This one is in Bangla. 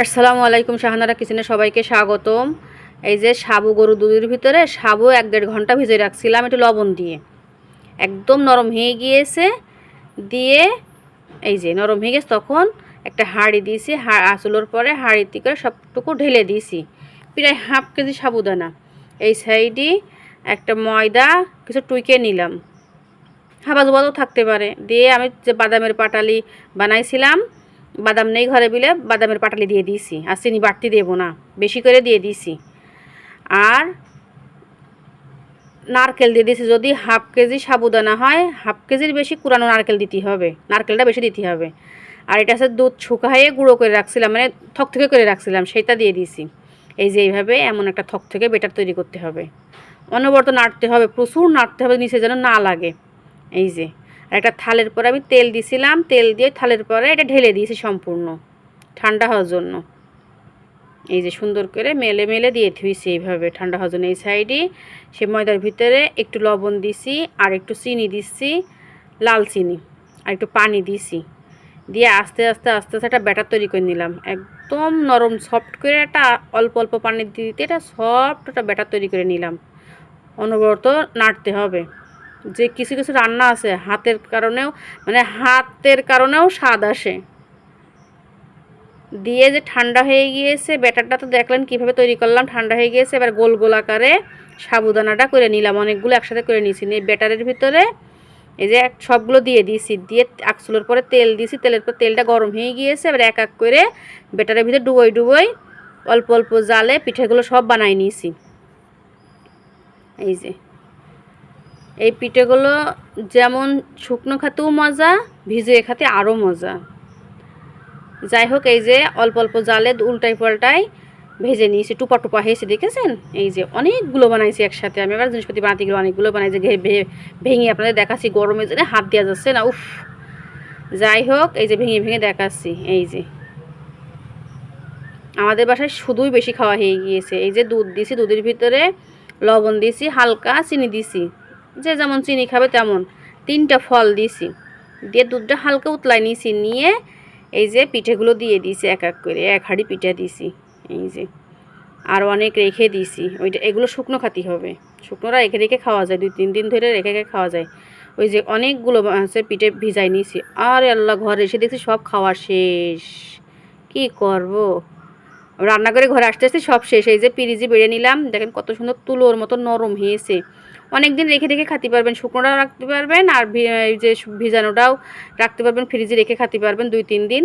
আসসালামু আলাইকুম, শাহানারা কিচেনে সবাইকে স্বাগতম। এই যে সাবু গরুর দুধের ভিতরে সাবু 1-1.5 ঘন্টা ভিজে রাখছিলাম একটু লবণ দিয়ে, একদম নরম হয়ে গিয়েছে। দিয়ে এই যে নরম হয়ে গেছে, তখন একটা হাঁড়ি দিয়েছি, আঁচলোর পরে হাঁড়িতে করে সবটুকু ঢেলে দিয়েছি, প্রায় হাফ কেজি সাবুদানা। এই সাইডে একটা ময়দা কিছু টুইকে নিলাম, হাবা জবাও থাকতে পারে। দিয়ে আমি যে বাদামের পাটালি বানাইছিলাম, বাদাম নেই ঘরে বিলে বাদামের পাটালি দিয়ে দিয়েছি, আর চিনি বাড়তি দেবো না, বেশি করে দিয়ে দিয়েছি। আর নারকেল দিয়ে দিয়েছি, যদি হাফ কেজি সাবুদানা হয় হাফ কেজির বেশি কুরানো নারকেল দিতে হবে, নারকেলটা বেশি দিতে হবে। আর এটা আছে দুধ শুকাইয়ে গুঁড়ো করে রাখছিলাম, মানে থকথকে করে রাখছিলাম, সেটা দিয়ে দিয়েছি। এই যে এইভাবে এমন একটা থকথকে বেটার তৈরি করতে হবে, অনবরত নাড়তে হবে, প্রচুর নাড়তে হবে, নিচে যেন না লাগে। এই যে আর একটা থালের পরে আমি তেল দিছিলাম, তেল দিয়ে থালের পরে এটা ঢেলে দিয়েছি সম্পূর্ণ ঠান্ডা হওয়ার জন্য। এই যে সুন্দর করে মেলে মেলে দিয়ে ধুইছি এইভাবে ঠান্ডা হওয়ার জন্য। এই সাইডে সে ময়দার ভিতরে একটু লবণ দিছি, আর একটু চিনি দিচ্ছি, লাল চিনি, আর একটু পানি দিছি। দিয়ে আস্তে আস্তে আস্তে আস্তে একটা ব্যাটার তৈরি করে নিলাম, একদম নরম সফট করে। একটা অল্প অল্প পানি দিতে এটা সফট একটা ব্যাটার তৈরি করে নিলাম। অনবরত নাড়তে হবে। যে কিছু কিছু রান্না আছে হাতের কারণেও, মানে হাতের কারণেও স্বাদ আসে। দিয়ে যে ঠান্ডা হয়ে গিয়েছে ব্যাটারটা, তো দেখলেন কিভাবে তৈরি করলাম, ঠান্ডা হয়ে গিয়েছে। এবার গোল গোল আকারে সাবুদানাটা করে নিলাম, অনেকগুলো একসাথে করে নিয়েছি। নিয়ে ব্যাটারের ভিতরে এই যে সবগুলো দিয়ে দিয়েছি, দিয়ে আকসুলোর পরে তেল দিয়েছি, তেলের পর তেলটা গরম হয়ে গিয়েছে। এবার এক এক করে ব্যাটারের ভিতরে ডুবোই ডুবোই অল্প অল্প জালে পিঠেগুলো সব বানাই নিয়েছি। এই যে এই পিঠেগুলো যেমন শুকনো খেতেও মজা, ভিজিয়ে খেতে আরও মজা। যাই হোক, এই যে অল্প অল্প জালে উল্টাই পাল্টাই ভেজে নিয়েছি, টুপা টুপা হয়েছে, দেখেছেন? এই যে অনেকগুলো বানাইছি একসাথে। আমি এবার জিনিসপাতি বানাতে গেলে অনেকগুলো বানাই, যে ভেঙে আপনাদের দেখাচ্ছি, গরমে যে হাত দেওয়া যাচ্ছে না, উফ। যাই হোক, এই যে ভেঙে ভেঙে দেখাচ্ছি। এই যে আমাদের বাসায় শুধুই বেশি খাওয়া হয়ে গিয়েছে। এই যে দুধ দিছি, দুধের ভিতরে লবণ দিছি, হালকা চিনি দিছি, যে যেমন চিনি খাবে তেমন। 3টা ফল দিছি, দিয়ে দুধটা হালকা উতলাই নিয়েছি। নিয়ে এই যে পিঠেগুলো দিয়ে দিয়েছি, এক এক করে 1 হাঁড়ি পিঠা দিছি। এই যে আর অনেক রেখে দিছি, ওইটা এগুলো শুকনো খাতি হবে, শুকনোরা রেখে রেখে খাওয়া যায়, 2-3 দিন ধরে রেখে রেখে খাওয়া যায়। ওই যে অনেকগুলো হচ্ছে পিঠে ভিজাই নিয়েছি। আর আল্লাহ, ঘরে এসে দেখছি সব খাওয়া শেষ, কি করব? রান্না করে ঘরে আসতে আসতে সব শেষ। এই যে পিরিজি বেড়ে নিলাম, দেখেন কত সুন্দর তুলোর মতো নরম হয়েছে। অনেক দিন রেখে রেখে খাতে পারবেন, শুকনোটাও রাখতে পারবেন, আর এই যে ভিজানোটাও রাখতে পারবেন, ফ্রিজে রেখে খাতে পারবেন 2-3 দিন।